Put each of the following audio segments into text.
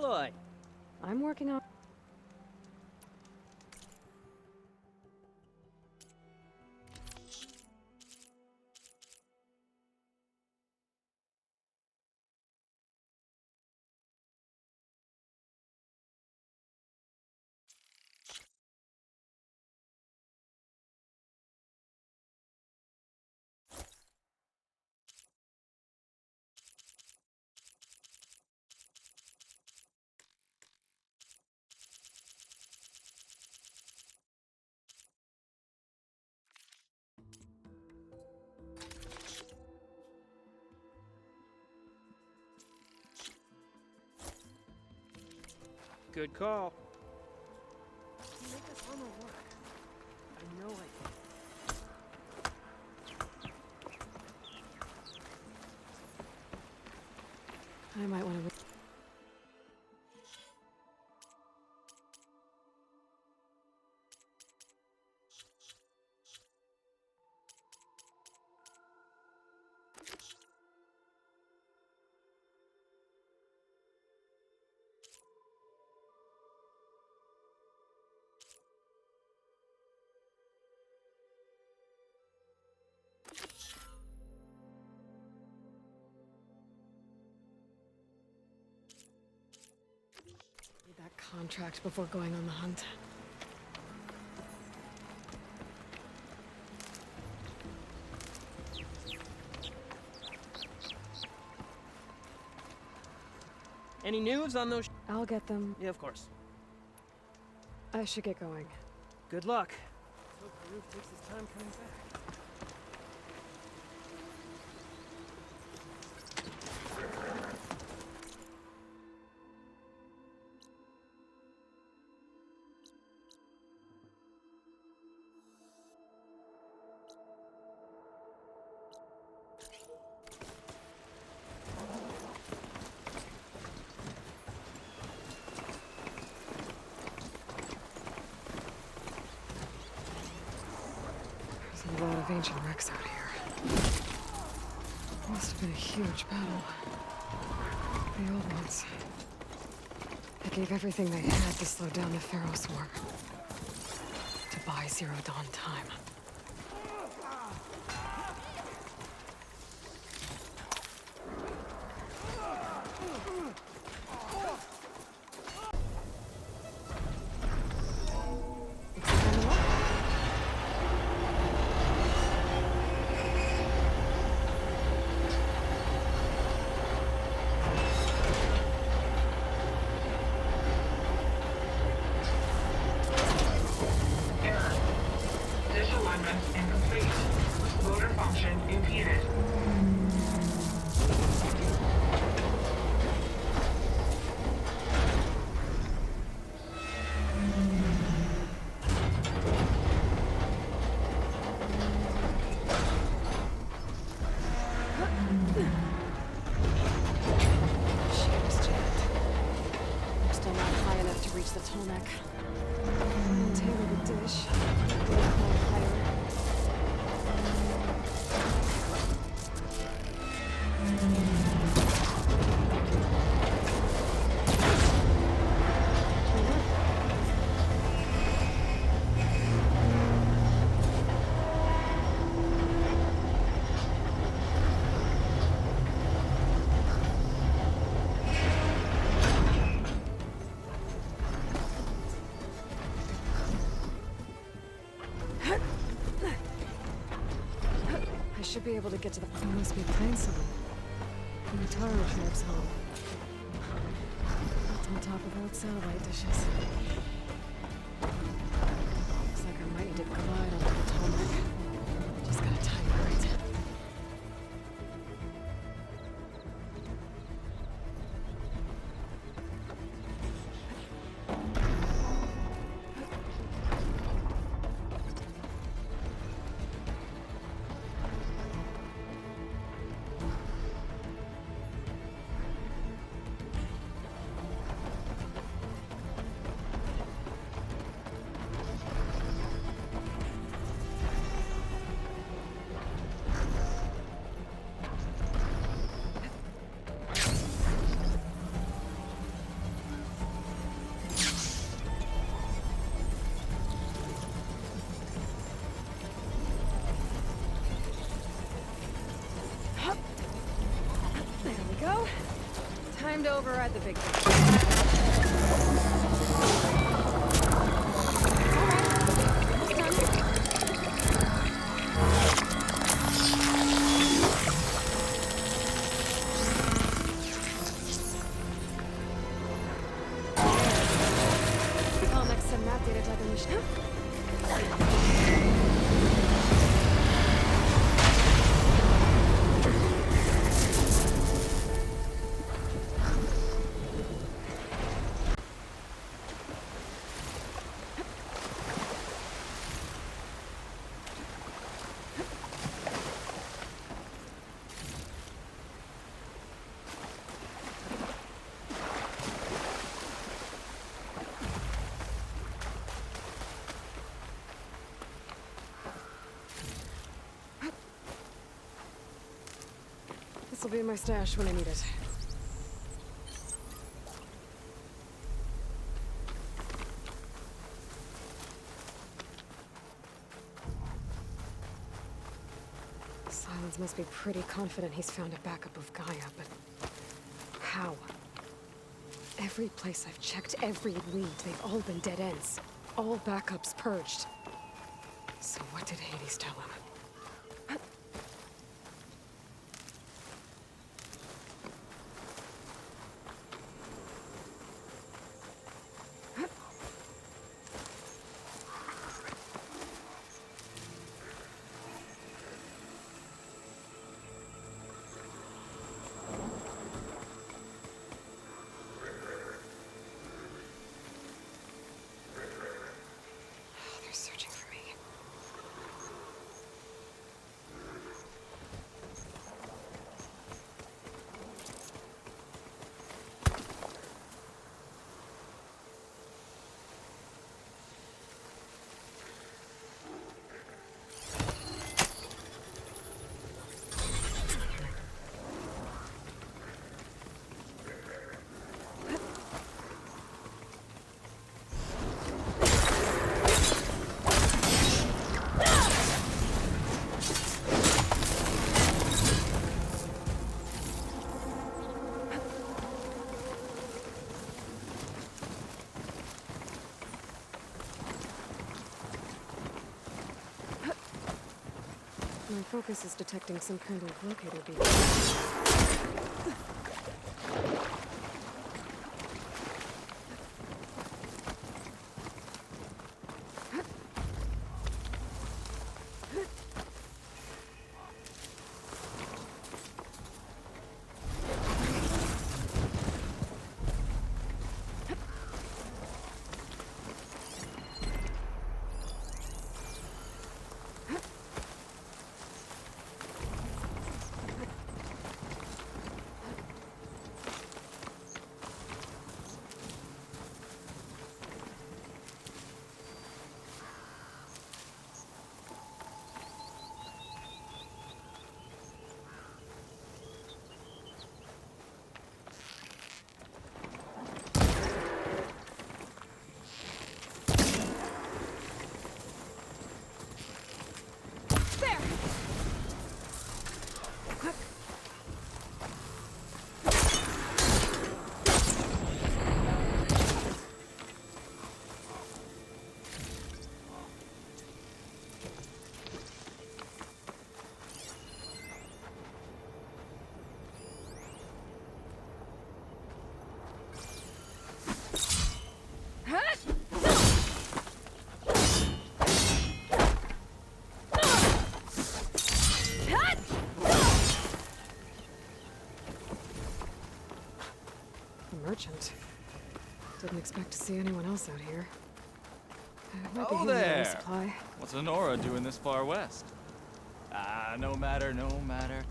Aloy. I'm working on... Good call. Make this armor work. I know I can. I might want to... Need that contract before going on the hunt. Any news on those? I'll get them. Yeah, of course. I should get going. Good luck. Hope Roof takes his time coming back. There's a lot of ancient wrecks out here. Must have been a huge battle. The old ones. They gave everything they had to slow down the Pharaoh's war. To buy Zero Dawn time. The Tolmec. Tailor the dish. I should be able to get to the... I must be playing someone. When the Taro trib's home. It's on top of old satellite dishes. Looks like I might need to glide onto the Tolmec. Just gotta time it right. override the big picture. This'll be my stash when I need it. Silence must be pretty confident he's found a backup of Gaia, but how? Every place I've checked, every lead, they've all been dead ends. All backups purged. So what did Hades tell him? They're searching for me. My focus is detecting some kind of locator beacon. Merchant. Didn't expect to see anyone else out here. Might be Oh handy to have a there! supply. What's Honora doing this far west? No matter, no matter.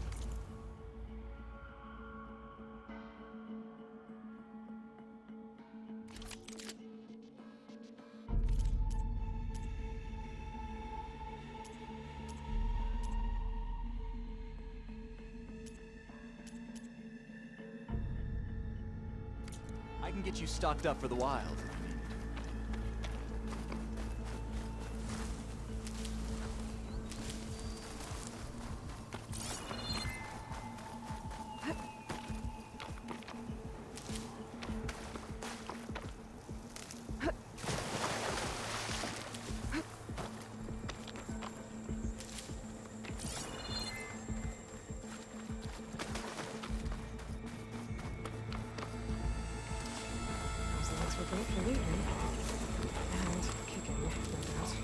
I can get you stocked up for the wild. for leaving. And kicking, no doubt.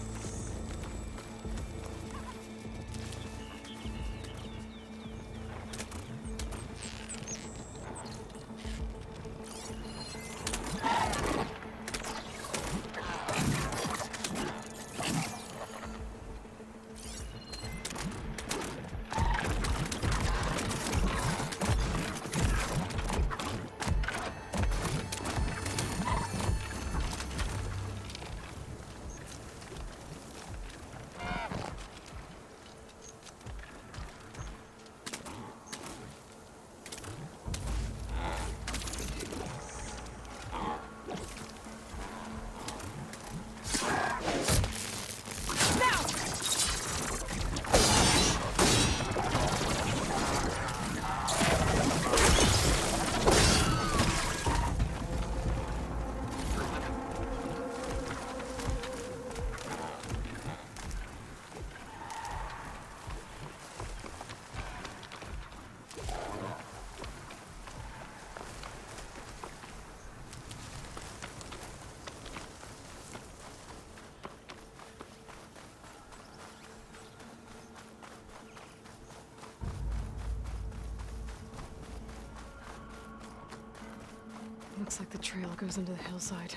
Looks like the trail goes into the hillside.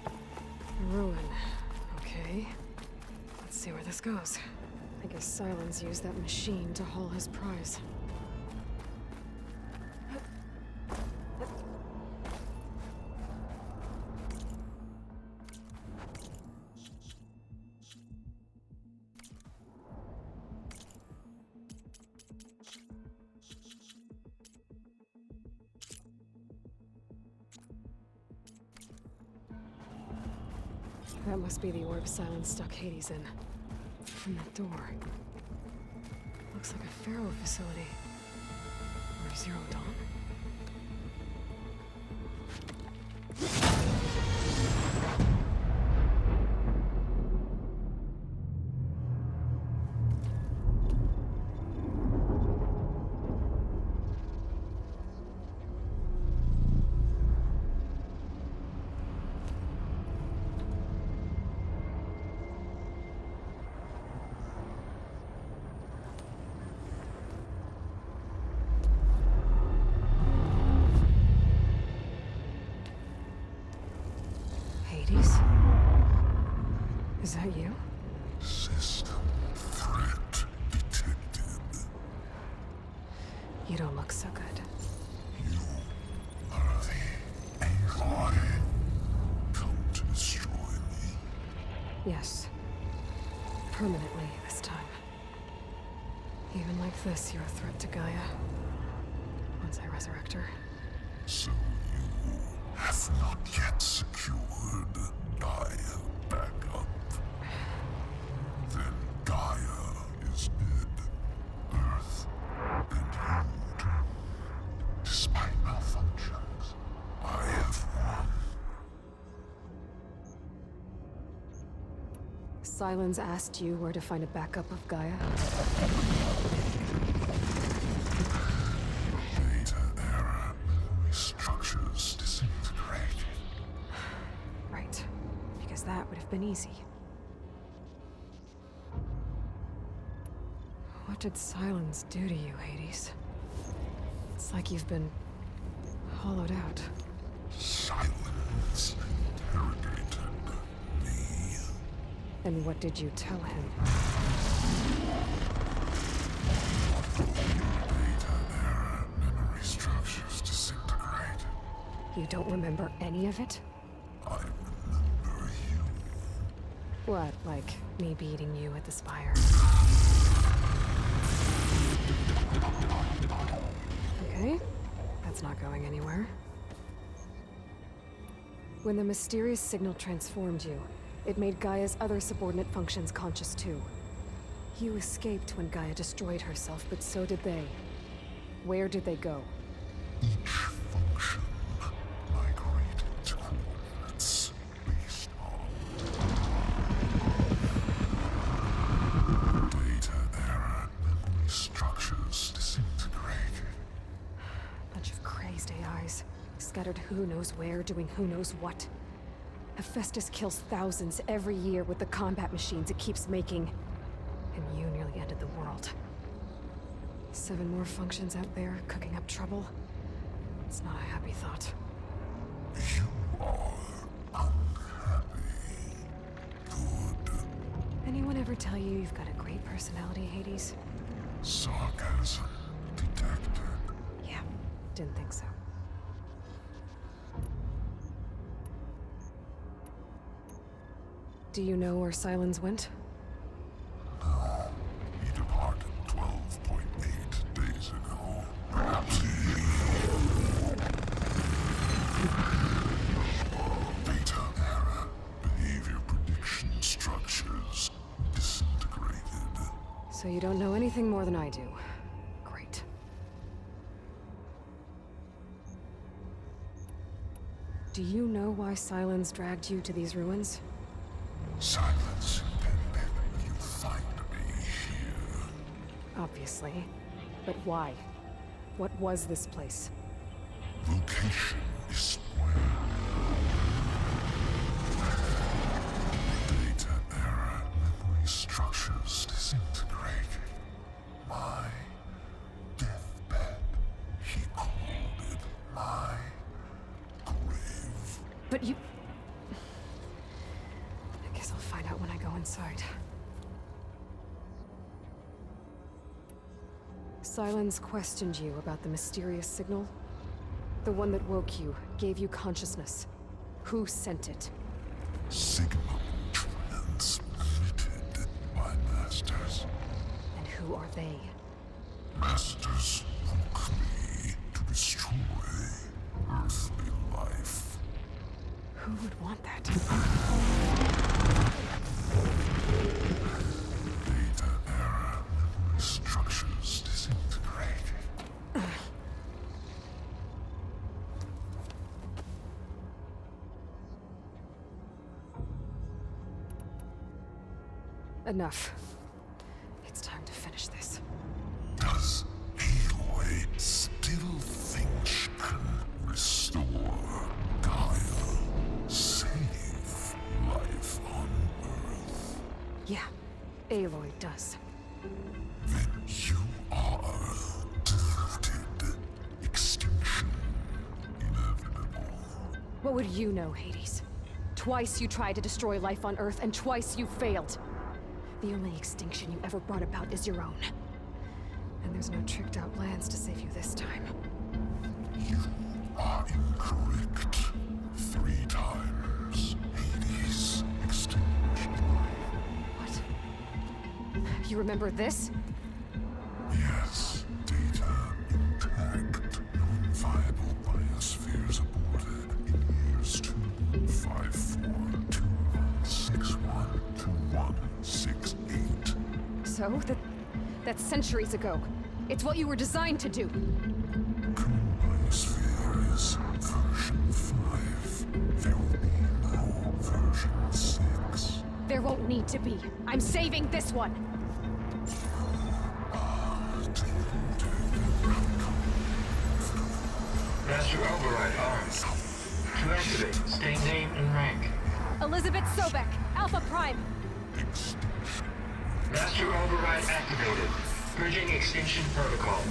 A ruin. Okay. Let's see where this goes. I guess Silence used that machine to haul his prize. That must be the orb Silence stuck Hades in. From that door. Looks like a Pharaoh facility. Or Zero Dawn? Hades? Is that you? System threat detected. You don't look so good. You are the Aloy. Come to destroy me. Yes. Permanently this time. Even like this, you're a threat to Gaia. Once I resurrect her. So you have not yet secured Gaia back up. Then Gaia is dead. Earth and you too. Despite malfunctions, I have won. Silence asked you where to find a backup of Gaia? Data error. Memory structures disintegrated. Right. Because that would have been easy. What did Silence do to you, Hades? It's like you've been hollowed out. Silence interrogated me. And what did you tell him? Data error. Memory structures disintegrated. You don't remember any of it? I remember you. What, like me beating you at the spire? Okay, that's not going anywhere. When the mysterious signal transformed you, it made Gaia's other subordinate functions conscious too. You escaped when Gaia destroyed herself, but so did they. Where did they go? Each function migrated to coordinates based on data error. Memory structures disintegrated. Displaced AIs, scattered who knows where, doing who knows what. Hephaestus kills thousands every year with the combat machines it keeps making. And you nearly ended the world. 7 more functions out there, cooking up trouble. It's not a happy thought. You are unhappy. Good. Anyone ever tell you you've got a great personality, Hades? Sarcasm detected. Yeah, didn't think so. Do you know where Silence went? No. He departed 12.8 days ago. Perhaps he... Data error. Behavior prediction structures disintegrated. So you don't know anything more than I do. Great. Do you know why Silence dragged you to these ruins? Silence intended you find me here. Obviously. But why? What was this place? Location is square. Data error. Memory structures disintegrate. My deathbed. He called it my grave. But you... I guess I'll find out when I go inside. Silence questioned you about the mysterious signal? The one that woke you, gave you consciousness. Who sent it? Signal transmitted by masters. And who are they? Masters woke me to destroy earthly life. Who would want that? Data error. Memory structures disintegrate. Enough. It's time to finish this. Does Aloy still think she can restore Gaia? Save life on Earth? Yeah, Aloy does. Then you are deluded. Extinction inevitable. What would you know, Hades? Twice you tried to destroy life on Earth, and twice you failed. The only extinction you ever brought about is your own. And there's no tricked-out plans to save you this time. You are incorrect. 3 times. Hades extinguished life. What? You remember this? Yes, data intact. Non-viable biospheres aborted in years 2154, 2161, 2168. So? That's centuries ago. It's what you were designed to do. Current biosphere is version 5. There will be no version 6. There won't need to be. I'm saving this one. Master override arms. To activate, state name and rank. Elizabeth Sobek, Alpha Prime. Master override activated. Bridging extinction protocol.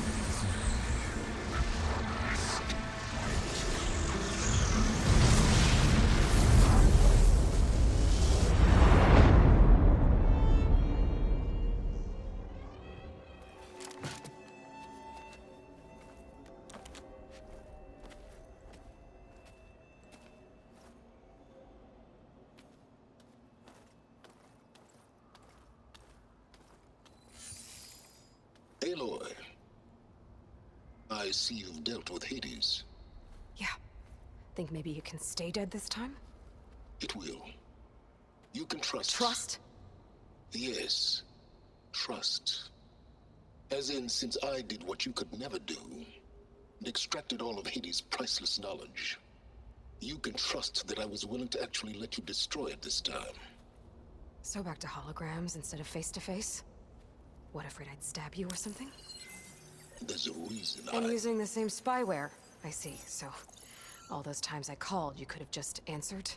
Aloy, I see you've dealt with Hades. Yeah. Think maybe you can stay dead this time? It will. You can trust. Trust? Yes. Trust. As in, since I did what you could never do, and extracted all of Hades' priceless knowledge, you can trust that I was willing to actually let you destroy it this time. So back to holograms instead of face-to-face? What, afraid I'd stab you or something? There's a reason And using the same spyware. I see. So, all those times I called, you could have just answered?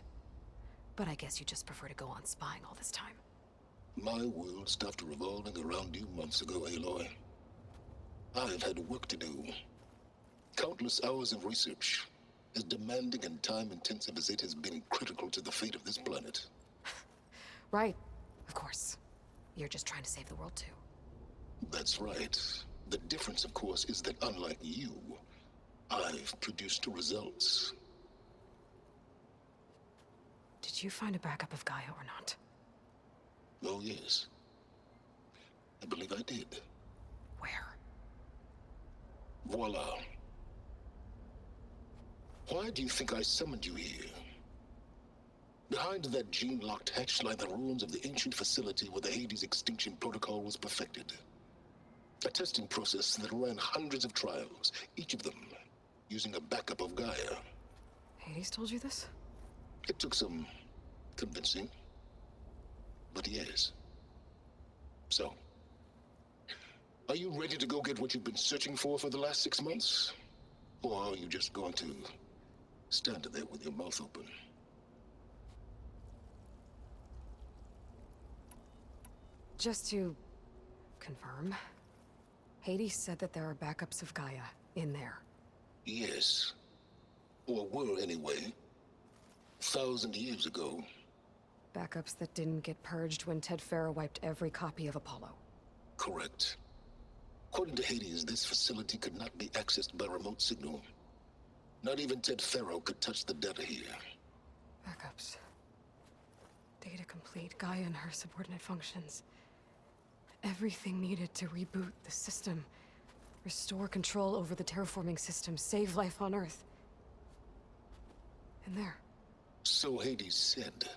But I guess you just prefer to go on spying all this time. My world stopped revolving around you months ago, Aloy. I've had work to do. Countless hours of research, as demanding and time-intensive as it has been critical to the fate of this planet. Right. Of course. You're just trying to save the world, too. That's right. The difference, of course, is that unlike you, I've produced results. Did you find a backup of Gaia or not? Oh, yes. I believe I did. Where? Voila. Why do you think I summoned you here? Behind that gene-locked hatch lie the ruins of the ancient facility where the Hades extinction protocol was perfected. A testing process that ran hundreds of trials, each of them using a backup of Gaia. Hades told you this? It took some convincing, but yes. So, are you ready to go get what you've been searching for the last 6 months? Or are you just going to stand there with your mouth open? Just to confirm, Hades said that there are backups of Gaia in there. Yes. Or were anyway. 1,000 years ago. Backups that didn't get purged when Ted Farrow wiped every copy of Apollo. Correct. According to Hades, this facility could not be accessed by remote signal. Not even Ted Farrow could touch the data here. Backups. Data complete, Gaia and her subordinate functions. Everything needed to reboot the system. Restore control over the terraforming system, save life on Earth. And there. So Hades said.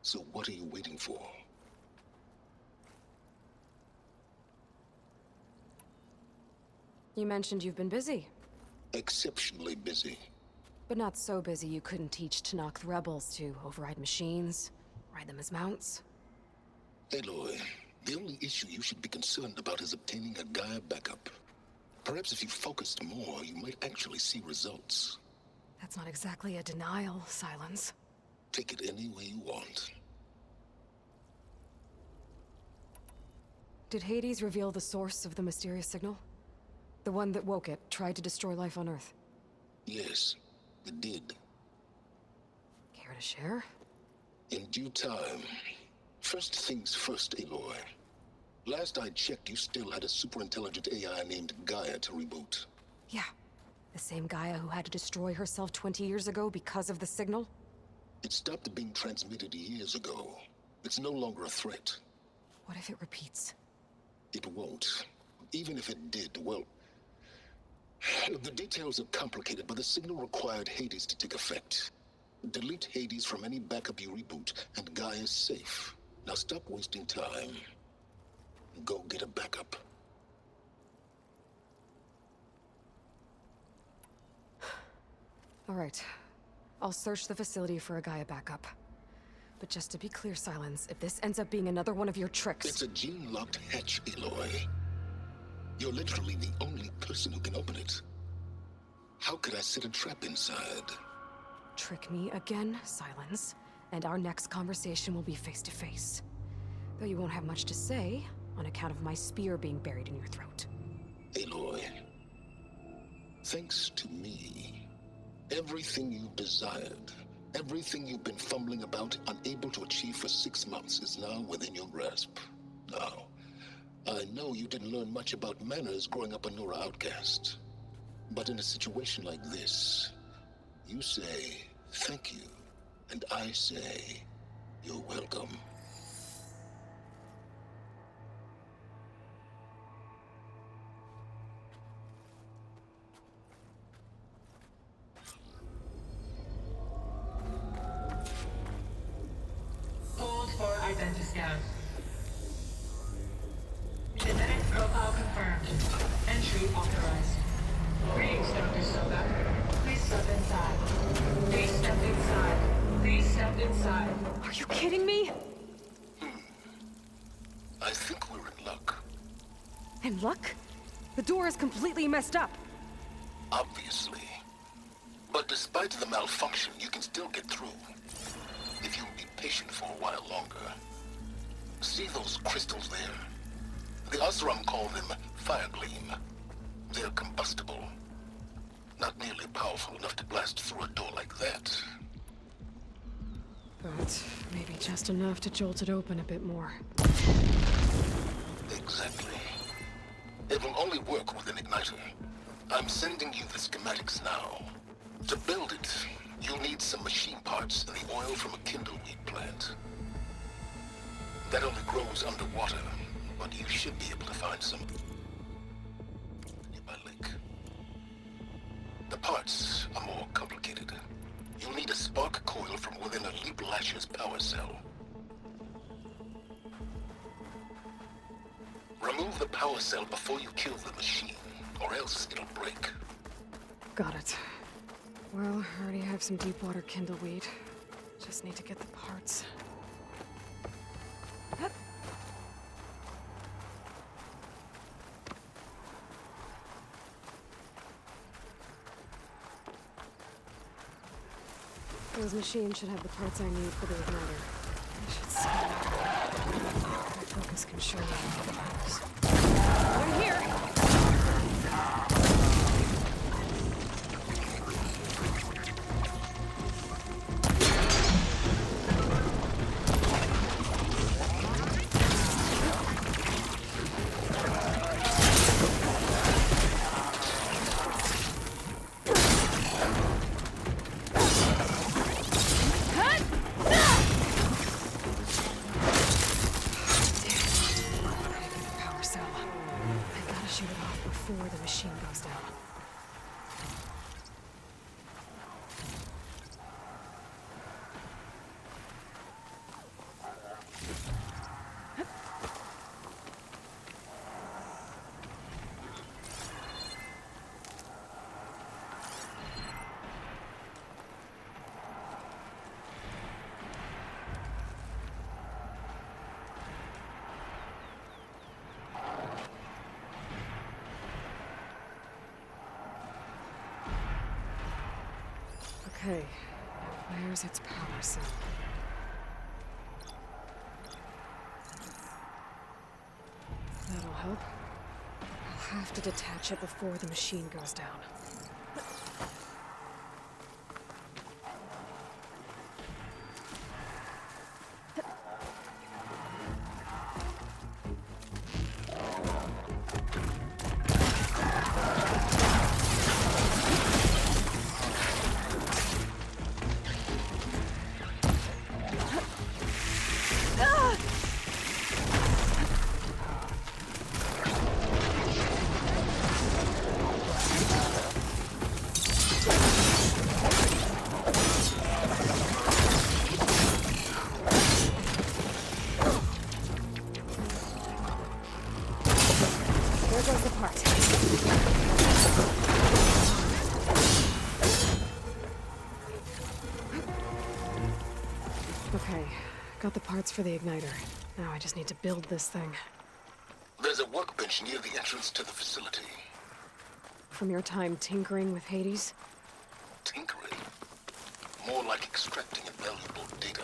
So what are you waiting for? You mentioned you've been busy. Exceptionally busy. But not so busy you couldn't teach Tanakh the rebels to override machines, ride them as mounts. Aloy, the only issue you should be concerned about is obtaining a Gaia backup. Perhaps if you focused more, you might actually see results. That's not exactly a denial, Silence. Take it any way you want. Did Hades reveal the source of the mysterious signal? The one that woke it, tried to destroy life on Earth? Yes, it did. Care to share? In due time. First things first, Aloy. Last I checked, you still had a super-intelligent AI named Gaia to reboot. Yeah. The same Gaia who had to destroy herself 20 years ago because of the signal? It stopped being transmitted years ago. It's no longer a threat. What if it repeats? It won't. Even if it did, well... The details are complicated, but the signal required Hades to take effect. Delete Hades from any backup you reboot, and Gaia's safe. Now stop wasting time. Go get a backup. All right. I'll search the facility for a Gaia backup. But just to be clear, Silence, if this ends up being another one of your tricks... It's a gene-locked hatch, Aloy. You're literally the only person who can open it. How could I set a trap inside? Trick me again, Silence, and our next conversation will be face-to-face. Though you won't have much to say, on account of my spear being buried in your throat. Aloy, thanks to me, everything you've desired, everything you've been fumbling about, unable to achieve for 6 months, is now within your grasp. Now, I know you didn't learn much about manners growing up a Nora outcast. But in a situation like this, you say, thank you, and I say, you're welcome. Hold for identiscan. Genetic profile confirmed. Entry authorized. Greetings, Dr. Soga. Please step inside. Please step inside. Please step inside. Are you kidding me? I think we're in luck. And luck? The door is completely messed up. obviously. But despite the malfunction, you can still get through. If you'll be patient for a while longer. See those crystals there? The Osram call them fire gleam. They're combustible. Not nearly powerful enough to blast through a door like that. But maybe just enough to jolt it open a bit more. Exactly. It will only work with an igniter. I'm sending you the schematics now. To build it, you'll need some machine parts and the oil from a kindleweed plant. That only grows underwater, but you should be able to find some nearby lake. The parts are more complicated. You'll need a spark coil from within a Leap Lasher's power cell. Remove the power cell before you kill the machine, or else it'll break. Got it. Well, I already have some deep water kindleweed. Just need to get the parts. Those machines should have the parts I need for the igniter. I should see it. My focus can show me the powers. They're here! Before the machine goes down. Okay, now where's its power cell? That'll help. I'll have to detach it before the machine goes down. Okay, got the parts for the igniter. Now I just need to build this thing. There's a workbench near the entrance to the facility. From your time tinkering with Hades? Tinkering? More like extracting invaluable data.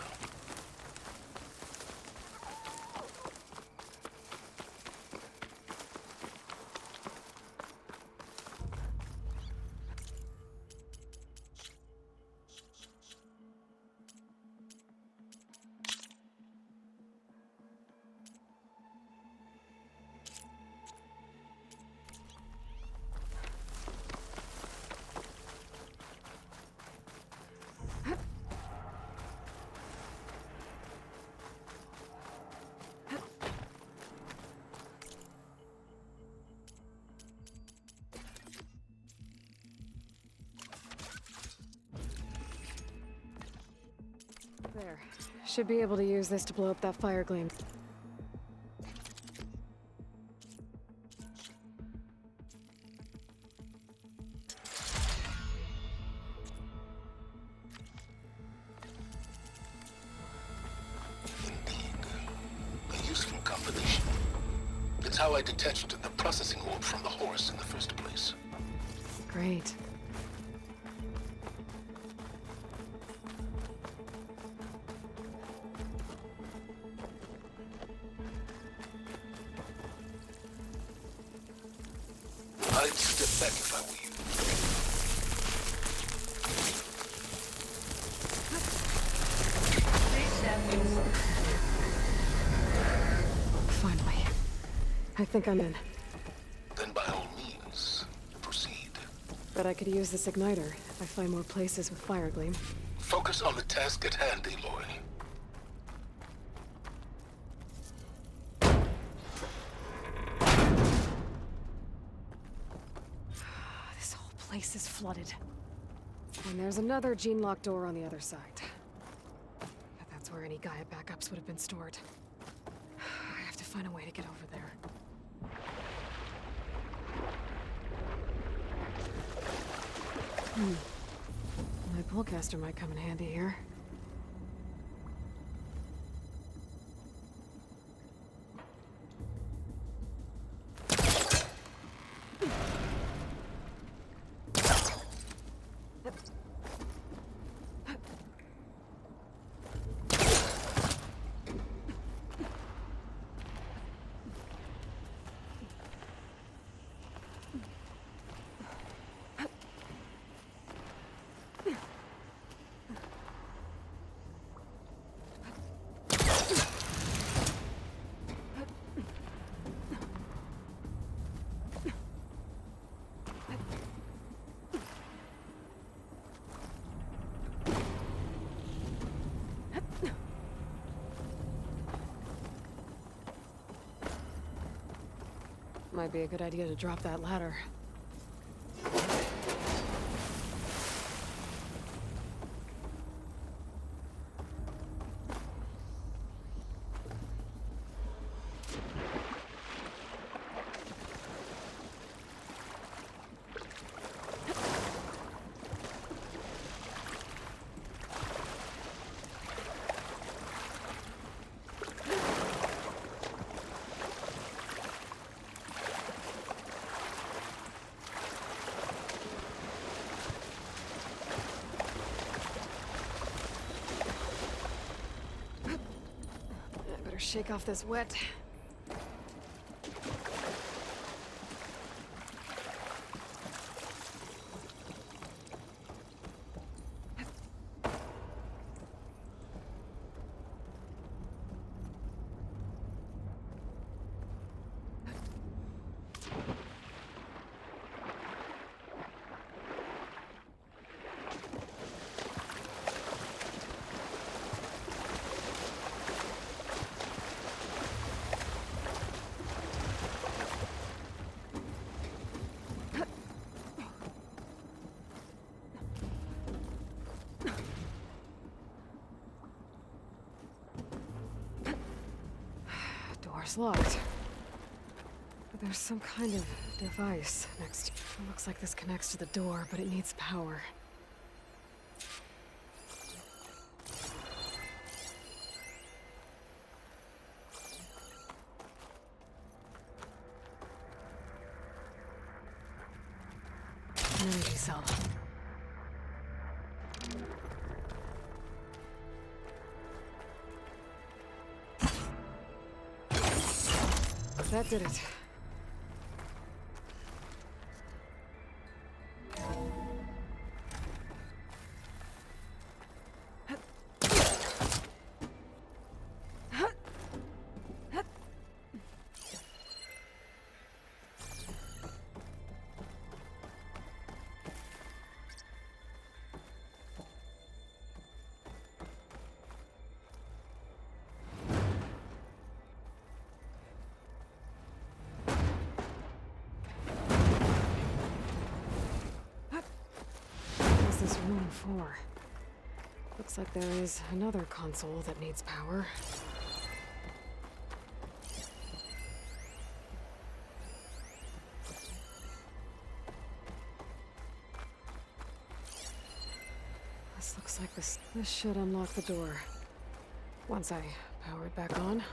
There. Should be able to use this to blow up that fire gleam. Indeed. A useful combination. It's how I detached the processing orb from the Horus in the first place. Great. I'd step back if I were you. Please step inside. Finally. I think I'm in. Then by all means, proceed. Bet I could use this igniter if I find more places with fire gleam. Focus on the task at hand, Aloy. This whole place is flooded. And there's another gene-locked door on the other side. But that's where any Gaia backups would have been stored. I have to find a way to get over there. My pullcaster might come in handy here. Might be a good idea to drop that ladder. Shake off this wet. Door's locked. But there's some kind of device next. It looks like this connects to the door, but it needs power. An energy cell. That did it. This room for? Looks like there is another console that needs power. This looks like this should unlock the door. Once I power it back on.